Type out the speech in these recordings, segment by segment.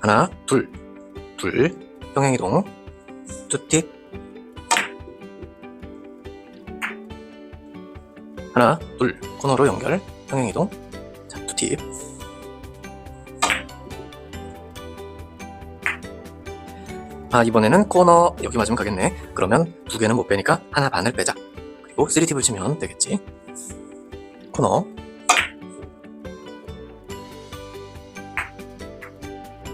하나, 둘, 평행이동, 뚜팁, 하나, 둘, 코너로 연결, 평행이동, 자, 뚜팁, 이번에는 코너 여기 맞으면 가겠네. 그러면 두 개는 못 빼니까 하나 반을 빼자. 그리고 3팁을 치면 되겠지. 코너,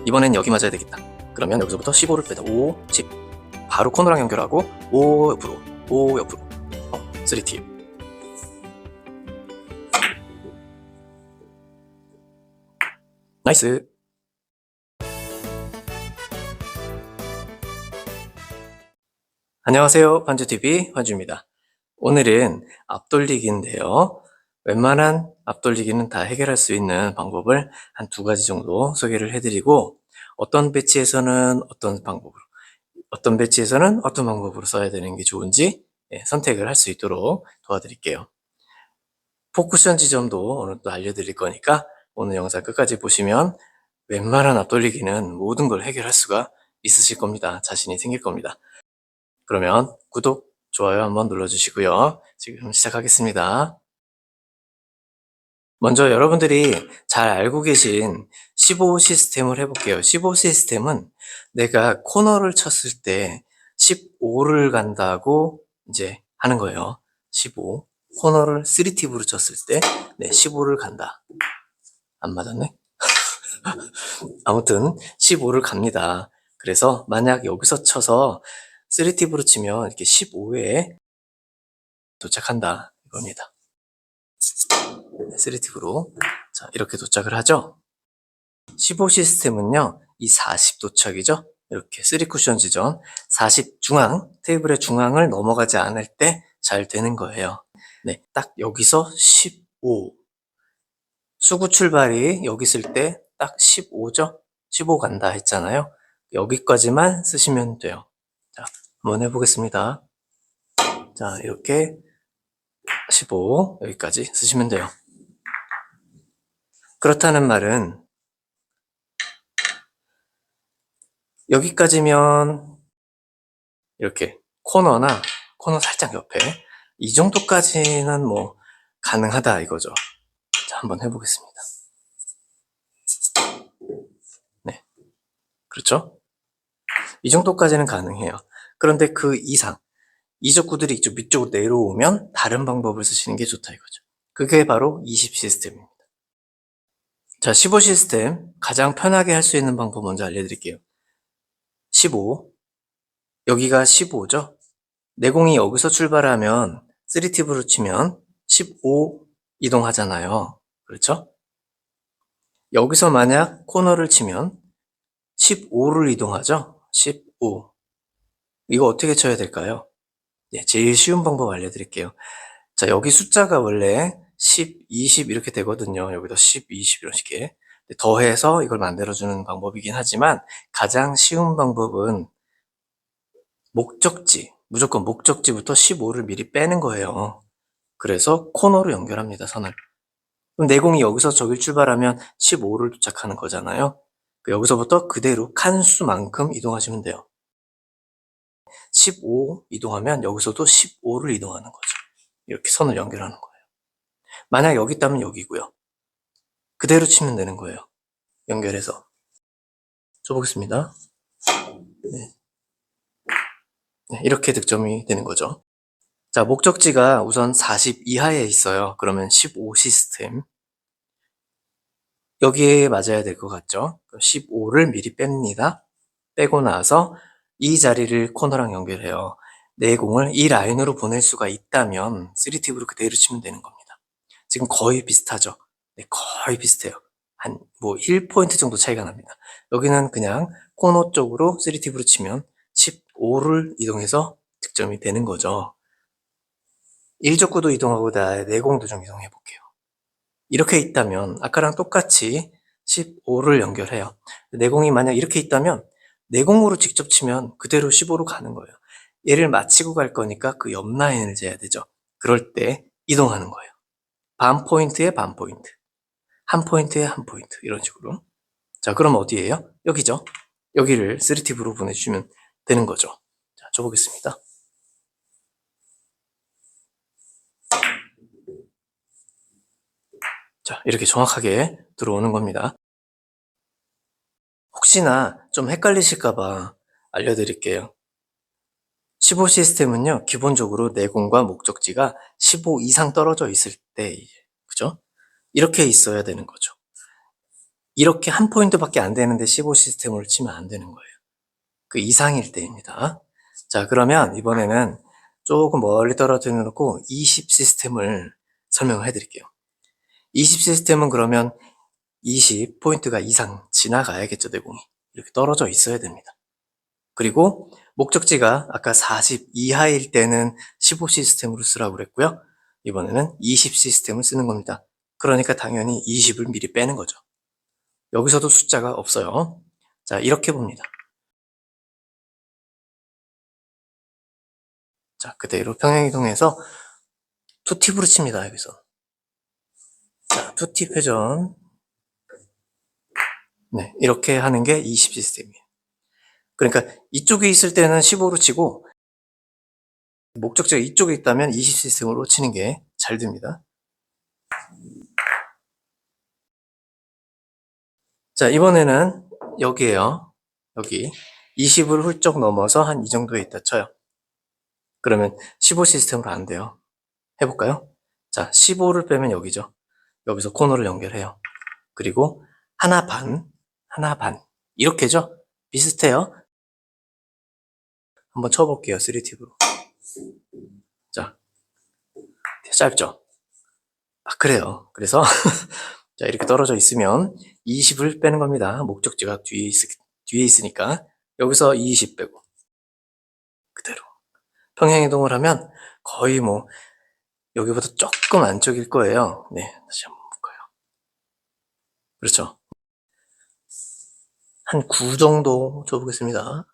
이번엔 여기 맞아야 되겠다. 그러면 여기서부터 15를 빼다. 5, 10. 바로 코너랑 연결하고 5 옆으로, 5 옆으로. 3팁. 나이스. 안녕하세요. 환주TV 환주입니다. 오늘은 앞돌리기인데요. 웬만한 앞돌리기는 다 해결할 수 있는 방법을 한 2가지 정도 소개를 해드리고, 어떤 배치에서는 어떤 방법으로, 어떤 배치에서는 어떤 방법으로 써야 되는 게 좋은지 선택을 할 수 있도록 도와드릴게요. 포쿠션 지점도 오늘 또 알려드릴 거니까 오늘 영상 끝까지 보시면 웬만한 앞돌리기는 모든 걸 해결할 수가 있으실 겁니다. 자신이 생길 겁니다. 그러면 구독, 좋아요 한번 눌러주시고요. 지금 시작하겠습니다. 먼저 여러분들이 잘 알고 계신 15 시스템을 해볼게요. 15 시스템은 내가 코너를 쳤을 때 15를 간다고 이제 하는 거예요. 15. 코너를 3팁으로 쳤을 때 15를 간다. 안 맞았네? 아무튼 15를 갑니다. 그래서 만약 여기서 쳐서 3팁으로 치면 이렇게 15에 도착한다 이겁니다. 3팁으로 자 이렇게 도착을 하죠. 15 시스템은요, 이 40 도착이죠. 이렇게 3쿠션 지점 40 중앙, 테이블의 중앙을 넘어가지 않을 때 잘 되는 거예요. 네, 딱 여기서 15 수구 출발이 여기 있을 때 딱 15죠. 15 간다 했잖아요. 여기까지만 쓰시면 돼요. 자, 한번 해보겠습니다. 자, 이렇게 15 여기까지 쓰시면 돼요. 그렇다는 말은 여기까지면 이렇게 코너 살짝 옆에 이 정도까지는 뭐 가능하다 이거죠. 자, 한번 해보겠습니다. 네, 그렇죠? 이 정도까지는 가능해요. 그런데 그 이상 이적구들이 이쪽 밑쪽으로 내려오면 다른 방법을 쓰시는 게 좋다 이거죠. 그게 바로 20 시스템입니다. 자, 15 시스템 가장 편하게 할 수 있는 방법 먼저 알려드릴게요. 15 여기가 15죠. 내공이 여기서 출발하면 3팁으로 치면 15 이동하잖아요. 그렇죠? 여기서 만약 코너를 치면 15를 이동하죠. 15 이거 어떻게 쳐야 될까요? 네, 제일 쉬운 방법 알려드릴게요. 자, 여기 숫자가 원래 10, 20 이렇게 되거든요. 여기도 10, 20 이렇게 더해서 이걸 만들어주는 방법이긴 하지만 가장 쉬운 방법은 목적지, 무조건 목적지부터 15를 미리 빼는 거예요. 그래서 코너로 연결합니다, 선을. 그럼 내공이 여기서 저길 출발하면 15를 도착하는 거잖아요. 여기서부터 그대로 칸수만큼 이동하시면 돼요. 15 이동하면 여기서도 15를 이동하는 거죠. 이렇게 선을 연결하는 거예요. 만약 여기 있다면 여기고요. 그대로 치면 되는 거예요. 연결해서. 줘보겠습니다. 네. 네, 이렇게 득점이 되는 거죠. 자, 목적지가 우선 40 이하에 있어요. 그러면 15 시스템. 여기에 맞아야 될 것 같죠? 15를 미리 뺍니다. 빼고 나서 이 자리를 코너랑 연결해요. 내공을 이 라인으로 보낼 수가 있다면 3팁으로 그대로 치면 되는 겁니다. 지금 거의 비슷하죠? 네, 거의 비슷해요. 한 1포인트 정도 차이가 납니다. 여기는 그냥 코너 쪽으로 3팁으로 치면 15를 이동해서 득점이 되는 거죠. 1족구도 이동하고 내공도 좀 이동해 볼게요. 이렇게 있다면 아까랑 똑같이 15를 연결해요. 내공이 만약 이렇게 있다면 내공으로 직접 치면 그대로 15로 가는 거예요. 얘를 마치고 갈 거니까 그 옆 라인을 재야 되죠. 그럴 때 이동하는 거예요. 반 포인트에 반 포인트, 한 포인트에 한 포인트 이런 식으로. 자, 그럼 어디예요? 여기죠. 여기를 3팁으로 보내주시면 되는 거죠. 자, 줘보겠습니다. 자, 이렇게 정확하게 들어오는 겁니다. 혹시나 좀 헷갈리실까봐 알려드릴게요. 15 시스템은요, 기본적으로 내공과 목적지가 15 이상 떨어져 있을 때, 그죠? 이렇게 있어야 되는 거죠. 이렇게 한 포인트밖에 안 되는데 15 시스템으로 치면 안 되는 거예요. 그 이상일 때입니다. 자, 그러면 이번에는 조금 멀리 떨어져 놓고 20 시스템을 설명을 해드릴게요. 20 시스템은 그러면 20 포인트가 이상 지나가야겠죠, 내공이. 이렇게 떨어져 있어야 됩니다. 그리고 목적지가 아까 40 이하일 때는 15 시스템으로 쓰라고 그랬고요. 이번에는 20 시스템을 쓰는 겁니다. 그러니까 당연히 20을 미리 빼는 거죠. 여기서도 숫자가 없어요. 자, 이렇게 봅니다. 자, 그대로 평행이동해서 투팁으로 칩니다, 여기서. 자, 투팁 회전. 네, 이렇게 하는 게 20 시스템이에요. 그러니까 이쪽에 있을 때는 15로 치고 목적지가 이쪽에 있다면 20 시스템으로 치는 게 잘 됩니다. 자, 이번에는 여기에요. 여기 20을 훌쩍 넘어서 한 이 정도에 있다 쳐요. 그러면 15 시스템으로 안 돼요. 해볼까요? 자, 15를 빼면 여기죠. 여기서 코너를 연결해요. 그리고 하나 반, 하나 반. 이렇게죠? 비슷해요. 한번 쳐볼게요. 3팁으로. 자, 짧죠? 아, 그래요. 그래서 자, 이렇게 떨어져 있으면 20을 빼는 겁니다. 목적지가 뒤에 있으니까. 여기서 20 빼고. 그대로. 평행이동을 하면 거의 뭐, 여기보다 조금 안쪽일 거예요. 네, 다시 한번 볼까요? 그렇죠. 한 9 정도 줘보겠습니다.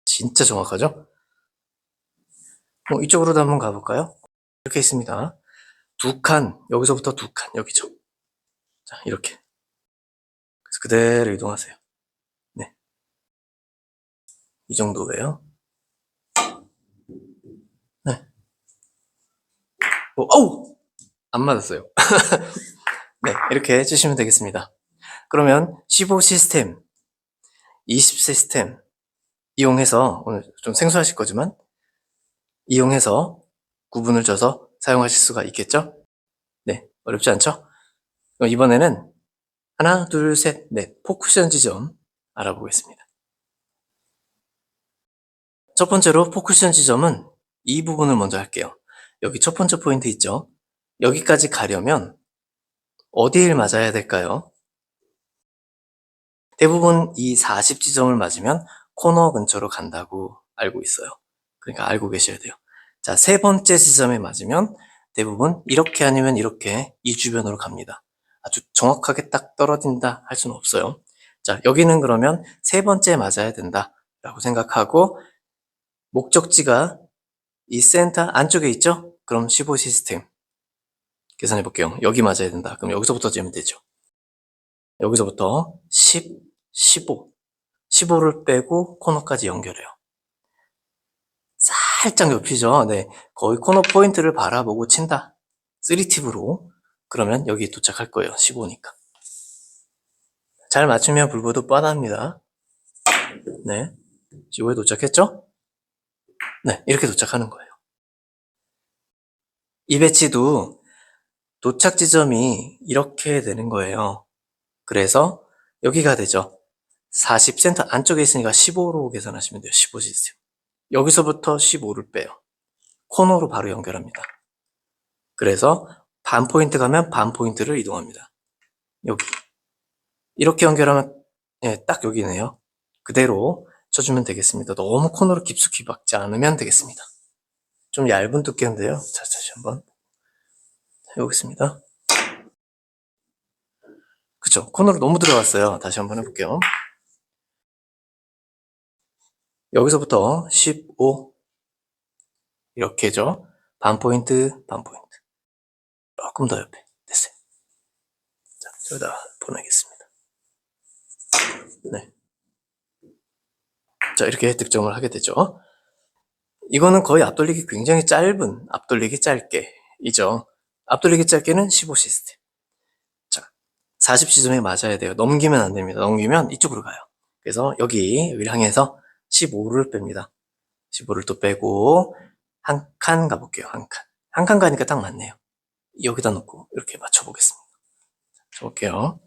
진짜 정확하죠? 이쪽으로도 한번 가볼까요? 이렇게 있습니다. 2칸, 여기서부터 2칸, 여기죠. 자, 이렇게. 그래서 그대로 이동하세요. 네. 이 정도예요. 네. 어우! 안 맞았어요. 네, 이렇게 해주시면 되겠습니다. 그러면 15 시스템, 20 시스템 이용해서, 오늘 좀 생소하실 거지만, 이용해서 구분을 져서 사용하실 수가 있겠죠? 네, 어렵지 않죠? 그럼 이번에는 하나, 둘, 셋, 넷, 포쿠션 지점 알아보겠습니다. 첫 번째로 포쿠션 지점은 이 부분을 먼저 할게요. 여기 첫 번째 포인트 있죠? 여기까지 가려면 어디를 맞아야 될까요? 대부분 이 40 지점을 맞으면 코너 근처로 간다고 알고 있어요. 그러니까 알고 계셔야 돼요. 자, 세 번째 지점에 맞으면 대부분 이렇게 아니면 이렇게 이 주변으로 갑니다. 아주 정확하게 딱 떨어진다 할 수는 없어요. 자, 여기는 그러면 세 번째 맞아야 된다라고 생각하고 목적지가 이 센터 안쪽에 있죠? 그럼 15 시스템 계산해 볼게요. 여기 맞아야 된다. 그럼 여기서부터 재면 되죠. 여기서부터 10, 15, 15를 빼고 코너까지 연결해요. 살짝 좁히죠. 네, 거의 코너 포인트를 바라보고 친다. 3팁으로 그러면 여기 도착할 거예요. 15니까. 잘 맞추면 불보도 뻔합니다. 네, 15에 도착했죠? 네, 이렇게 도착하는 거예요. 이 배치도 도착 지점이 이렇게 되는 거예요. 그래서 여기가 되죠. 40센터 안쪽에 있으니까 15로 계산하시면 돼요. 15 시스템. 여기서부터 15를 빼요. 코너로 바로 연결합니다. 그래서 반 포인트 가면 반 포인트를 이동합니다. 여기. 이렇게 연결하면 딱 여기네요. 그대로 쳐주면 되겠습니다. 너무 코너를 깊숙이 박지 않으면 되겠습니다. 좀 얇은 두께인데요. 자, 다시 한번 해보겠습니다. 그쵸? 코너로 너무 들어갔어요. 다시 한번 해볼게요. 여기서부터 15 이렇게죠. 반 포인트, 반 포인트. 조금 더 옆에 됐어요. 여기다 보내겠습니다. 네. 자, 이렇게 득점을 하게 되죠. 이거는 거의 앞돌리기 굉장히 짧은 앞돌리기 짧게이죠. 앞돌리기 짧게는 15 시스템. 자, 40시점에 맞아야 돼요. 넘기면 안 됩니다. 넘기면 이쪽으로 가요. 그래서 여기를 향해서 15를 뺍니다. 15를 또 빼고 한 칸 가볼게요. 한 칸. 한 칸 가니까 딱 맞네요. 여기다 놓고 이렇게 맞춰보겠습니다. 쳐볼게요.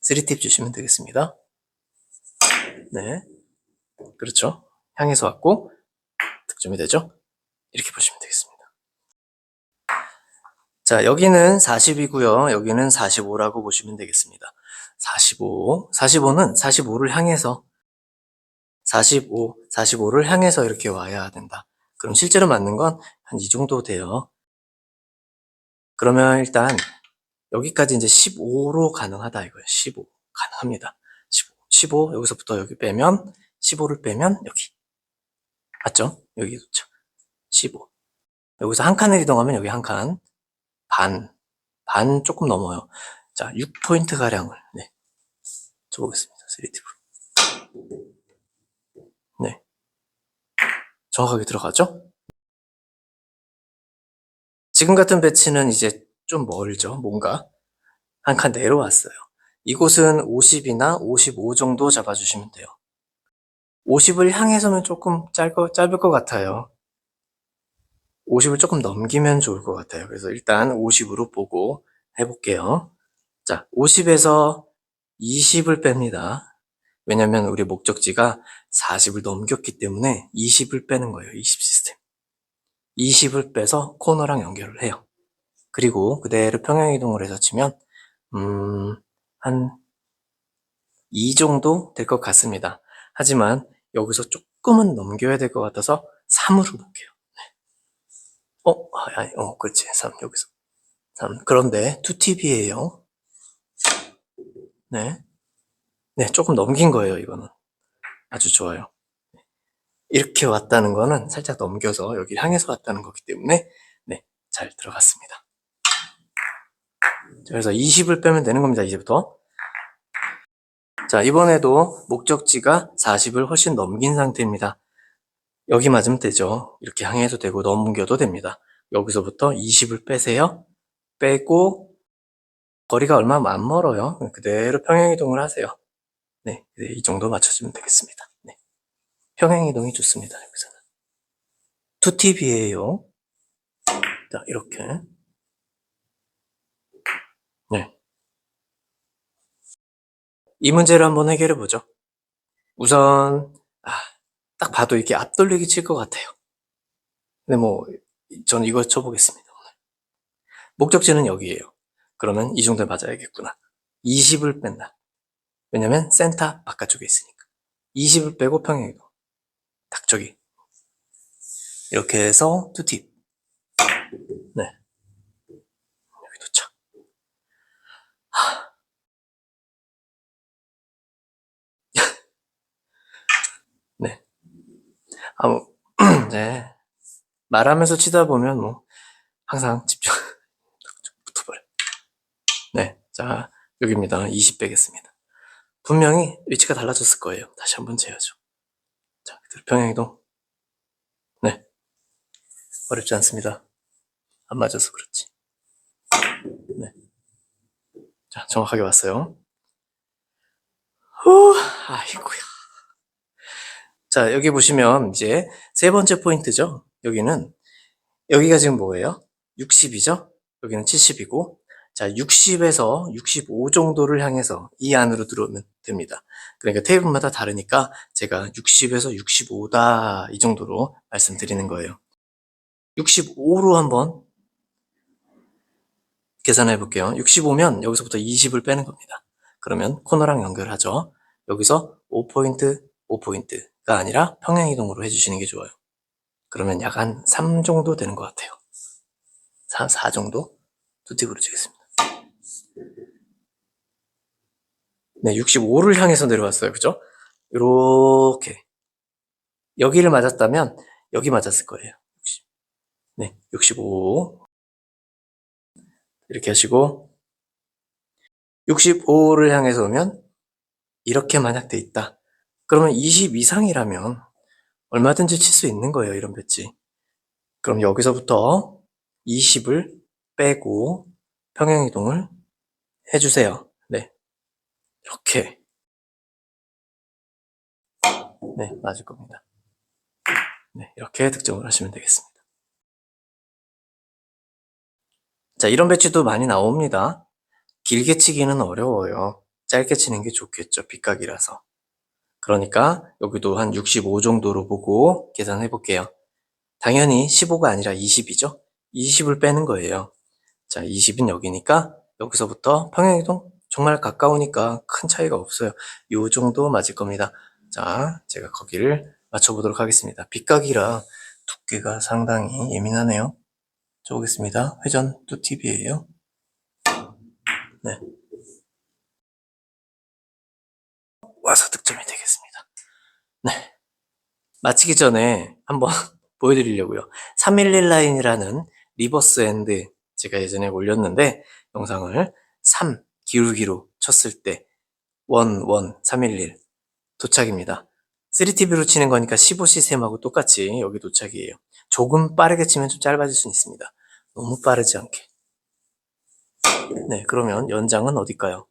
3팁 주시면 되겠습니다. 네. 그렇죠. 향해서 왔고 득점이 되죠. 이렇게 보시면 되겠습니다. 자, 여기는 40이고요. 여기는 45라고 보시면 되겠습니다. 45. 45는 45를 향해서 45를 향해서 이렇게 와야 된다. 그럼 실제로 맞는 건 한 이 정도 돼요. 그러면 일단 여기까지 이제 15로 가능하다 이거예요. 15 가능합니다. 15 여기서부터 여기 빼면 15를 빼면 여기 맞죠? 여기 좋죠. 15 여기서 한 칸을 이동하면 여기 한 칸 반 조금 넘어요. 자, 6포인트 가량을 네 줘보겠습니다. 3팁으로 네 정확하게 들어가죠? 지금 같은 배치는 이제 좀 멀죠. 뭔가 한 칸 내려왔어요. 이곳은 50이나 55 정도 잡아주시면 돼요. 50을 향해서는 조금 짧을 것 같아요. 50을 조금 넘기면 좋을 것 같아요. 그래서 일단 50으로 보고 해볼게요. 자, 50에서 20을 뺍니다. 왜냐면 우리 목적지가 40을 넘겼기 때문에 20을 빼는 거예요. 20 시스템. 20을 빼서 코너랑 연결을 해요. 그리고 그대로 평행이동을 해서 치면 한 이 정도 될 것 같습니다. 하지만 여기서 조금은 넘겨야 될 것 같아서 3으로 볼게요. 그렇지. 3, 여기서. 3. 그런데 2팁이에요. 네. 네, 조금 넘긴 거예요, 이거는. 아주 좋아요. 이렇게 왔다는 거는 살짝 넘겨서 여기 향해서 왔다는 거기 때문에, 네, 잘 들어갔습니다. 그래서 20을 빼면 되는 겁니다, 이제부터. 자, 이번에도 목적지가 40을 훨씬 넘긴 상태입니다. 여기 맞으면 되죠. 이렇게 향해도 되고 넘겨도 됩니다. 여기서부터 20을 빼세요. 빼고 거리가 얼마 안 멀어요. 그대로 평행이동을 하세요. 네, 이 정도 맞춰주면 되겠습니다. 네. 평행이동이 좋습니다. 여기서는. 2팁이에요. 자, 이렇게. 네. 이 문제를 한번 해결해 보죠. 우선, 딱 봐도 이렇게 앞돌리기 칠 것 같아요. 근데 저는 이거 쳐보겠습니다. 목적지는 여기에요. 그러면 이 정도에 맞아야겠구나. 20을 뺀다. 왜냐면 센터 바깥쪽에 있으니까. 20을 빼고 평행이동. 딱 저기. 이렇게 해서 2팁. 네. 여기 도착. 네. 네. 말하면서 치다 보면 항상 집중. 붙어버려. 네. 자, 여기입니다. 20 빼겠습니다. 분명히 위치가 달라졌을 거예요. 다시 한번 재야죠. 자, 평행이동. 네. 어렵지 않습니다. 안 맞아서 그렇지. 네. 자, 정확하게 왔어요. 아이고야. 자, 여기 보시면 이제 세 번째 포인트죠. 여기가 지금 뭐예요? 60이죠? 여기는 70이고, 자, 60에서 65 정도를 향해서 이 안으로 들어오면 됩니다. 그러니까 테이블마다 다르니까 제가 60에서 65다 이 정도로 말씀드리는 거예요. 65로 한번 계산해 볼게요. 65면 여기서부터 20을 빼는 겁니다. 그러면 코너랑 연결하죠. 여기서 5포인트, 5포인트가 아니라 평행이동으로 해주시는 게 좋아요. 그러면 약 한 3 정도 되는 것 같아요. 4 정도? 2팁으로 치겠습니다. 네, 65를 향해서 내려왔어요. 그죠? 이렇게. 여기를 맞았다면 여기 맞았을 거예요. 60. 네, 65. 이렇게 하시고 65를 향해서 오면 이렇게 만약 돼 있다. 그러면 20 이상이라면 얼마든지 칠 수 있는 거예요, 이런 배치. 그럼 여기서부터 20을 빼고 평행이동을 해주세요. 네, 이렇게. 네, 맞을 겁니다. 네, 이렇게 득점을 하시면 되겠습니다. 자, 이런 배치도 많이 나옵니다. 길게 치기는 어려워요. 짧게 치는 게 좋겠죠, 빗각이라서. 그러니까 여기도 한 65 정도로 보고 계산해 볼게요. 당연히 15가 아니라 20이죠? 20을 빼는 거예요. 자, 20은 여기니까 여기서부터 평행이동 정말 가까우니까 큰 차이가 없어요. 요 정도 맞을 겁니다. 자, 제가 거기를 맞춰보도록 하겠습니다. 빗각이라 두께가 상당히 예민하네요. 쳐보겠습니다. 회전 뚜팁이에요. 네. 와서 득점이 되겠습니다. 네. 마치기 전에 한번 보여드리려고요. 311 라인이라는 리버스 핸드 제가 예전에 올렸는데 영상을 3 기울기로 쳤을 때 311 도착입니다. 3TV로 치는 거니까 15 시스템하고 똑같이 여기 도착이에요. 조금 빠르게 치면 좀 짧아질 수는 있습니다. 너무 빠르지 않게. 네, 그러면 연장은 어딜까요?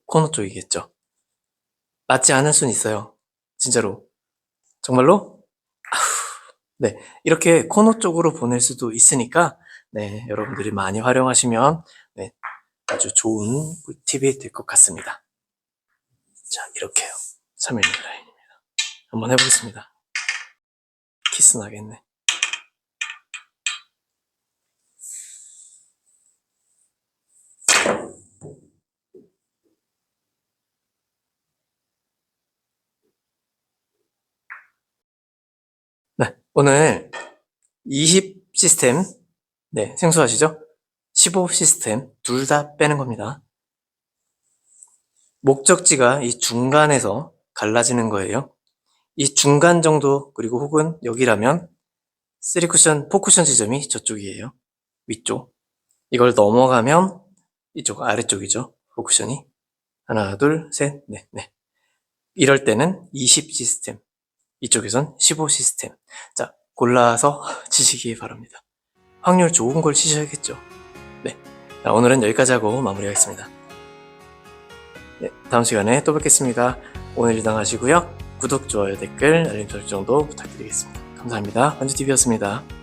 코너 쪽이겠죠. 맞지 않을 수는 있어요. 진짜로. 정말로? 네, 이렇게 코너 쪽으로 보낼 수도 있으니까 네, 여러분들이 많이 활용하시면 네, 아주 좋은 팁이 될 것 같습니다. 자, 이렇게요. 311 라인입니다. 한번 해보겠습니다. 키스 나겠네. 네, 오늘 20 시스템, 네, 생소하시죠? 15 시스템 둘 다 빼는 겁니다. 목적지가 이 중간에서 갈라지는 거예요. 이 중간 정도 그리고 혹은 여기라면 3쿠션, 4쿠션 지점이 저쪽이에요. 위쪽. 이걸 넘어가면 이쪽 아래쪽이죠. 4쿠션이. 하나, 둘, 셋, 넷, 네. 이럴 때는 20 시스템. 이쪽에선 15 시스템. 자, 골라서 치시기 바랍니다. 확률 좋은 걸 치셔야겠죠. 네. 자, 오늘은 여기까지 하고 마무리하겠습니다. 네, 다음 시간에 또 뵙겠습니다. 오늘 일당 하시고요. 구독, 좋아요, 댓글, 알림 설정도 부탁드리겠습니다. 감사합니다. 반주TV였습니다.